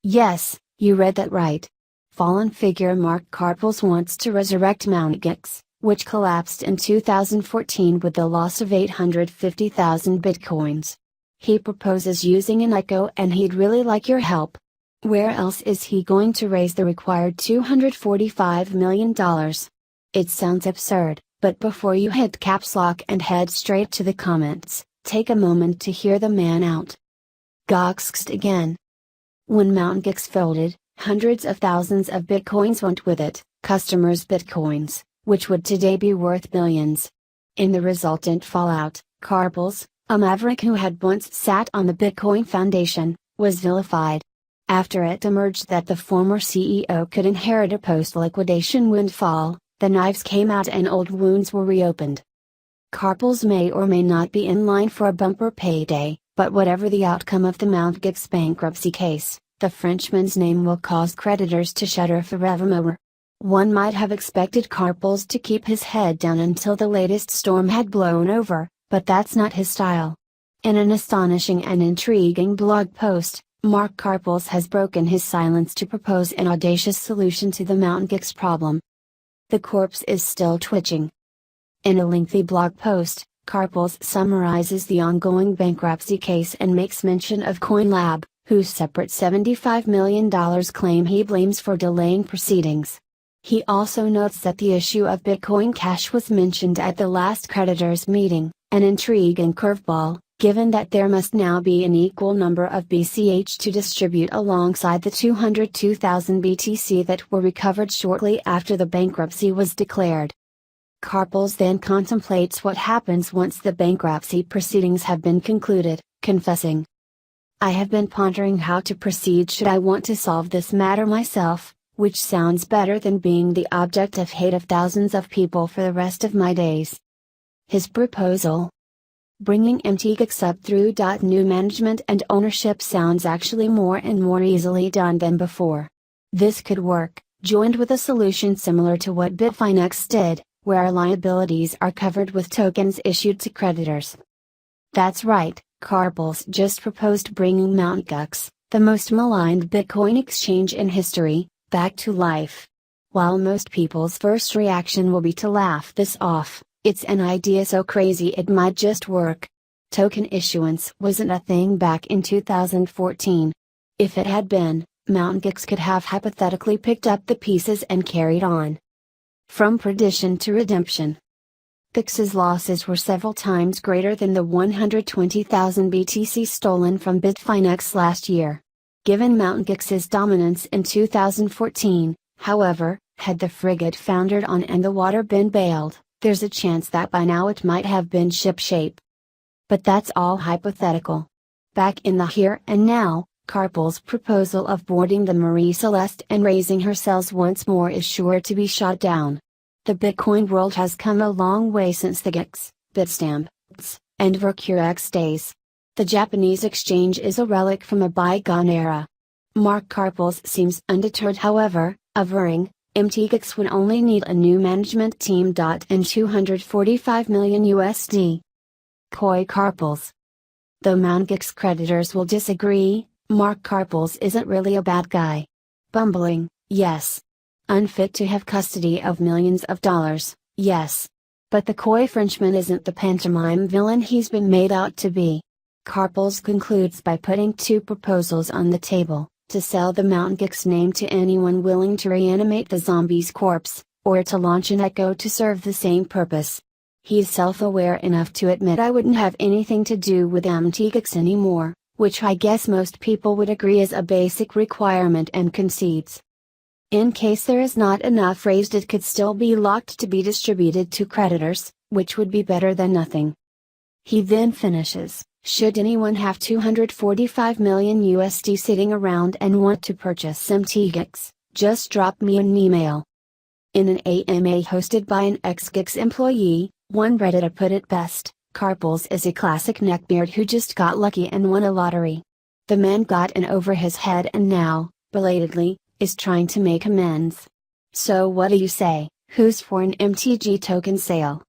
Yes, you read that right. Fallen figure Mark Karpeles wants to resurrect Mt Gox, which collapsed in 2014 with the loss of 850,000 bitcoins. He proposes using an ICO and he'd really like your help. Where else is he going to raise the required $245 million? It sounds absurd, but before you hit caps lock and head straight to the comments, take a moment to hear the man out. Goxed again. When Mt Gox folded, hundreds of thousands of bitcoins went with it, customers' bitcoins, which would today be worth billions. In the resultant fallout, Karpeles, a maverick who had once sat on the Bitcoin Foundation, was vilified. After it emerged that the former CEO could inherit a post-liquidation windfall, the knives came out and old wounds were reopened. Karpeles may or may not be in line for a bumper payday, but whatever the outcome of the Mt Gox bankruptcy case, the Frenchman's name will cause creditors to shudder forevermore. One might have expected Karpeles to keep his head down until the latest storm had blown over, but that's not his style. In an astonishing and intriguing blog post, Mark Karpeles has broken his silence to propose an audacious solution to the Mt Gox problem. The corpse is still twitching. In a lengthy blog post, Karpeles summarizes the ongoing bankruptcy case and makes mention of CoinLab, whose separate $75 million claim he blames for delaying proceedings. He also notes that the issue of Bitcoin Cash was mentioned at the last creditors' meeting, an intriguing curveball, given that there must now be an equal number of BCH to distribute alongside the 202,000 BTC that were recovered shortly after the bankruptcy was declared. Karpeles then contemplates what happens once the bankruptcy proceedings have been concluded, confessing, "I have been pondering how to proceed should I want to solve this matter myself, which sounds better than being the object of hate of thousands of people for the rest of my days." His proposal: bringing Mt Gox up through new management and ownership sounds actually more and more easily done than before. This could work, joined with a solution similar to what Bitfinex did, where liabilities are covered with tokens issued to creditors. That's right, Karpeles just proposed bringing Mt Gox, the most maligned Bitcoin exchange in history, back to life. While most people's first reaction will be to laugh this off, it's an idea so crazy it might just work. Token issuance wasn't a thing back in 2014. If it had been, Mt Gox could have hypothetically picked up the pieces and carried on. From perdition to redemption. Gox's losses were several times greater than the 120,000 BTC stolen from Bitfinex last year. Given Mt Gox's dominance in 2014, however, had the frigate foundered on and the water been bailed, there's a chance that by now it might have been shipshape. But that's all hypothetical. Back in the here and now, Karpeles' proposal of boarding the Marie Celeste and raising her sails once more is sure to be shot down. The Bitcoin world has come a long way since the Gox, Bitstamp, and Resurrect days. The Japanese exchange is a relic from a bygone era. Mark Karpeles seems undeterred, however, averring, Mt Gox would only need a new management team and $245 million. Coy Karpeles. Though Mt Gox creditors will disagree, Mark Karpeles isn't really a bad guy. Bumbling, yes. Unfit to have custody of millions of dollars, yes. But the coy Frenchman isn't the pantomime villain he's been made out to be. Karpeles concludes by putting two proposals on the table: to sell the Mt Gox name to anyone willing to reanimate the zombie's corpse, or to launch an ICO to serve the same purpose. He's self-aware enough to admit "I wouldn't have anything to do with Mt Gox anymore," which I guess most people would agree is a basic requirement, and concedes. In case there is not enough raised, it could still be locked to be distributed to creditors, which would be better than nothing. He then finishes, "Should anyone have $245 million sitting around and want to purchase Mt Gox, just drop me an email." In an AMA hosted by an ex-Gox employee, one Redditor put it best: Karpeles is a classic neckbeard who just got lucky and won a lottery. The man got in over his head and now, belatedly, is trying to make amends. So what do you say, who's for an MTG token sale?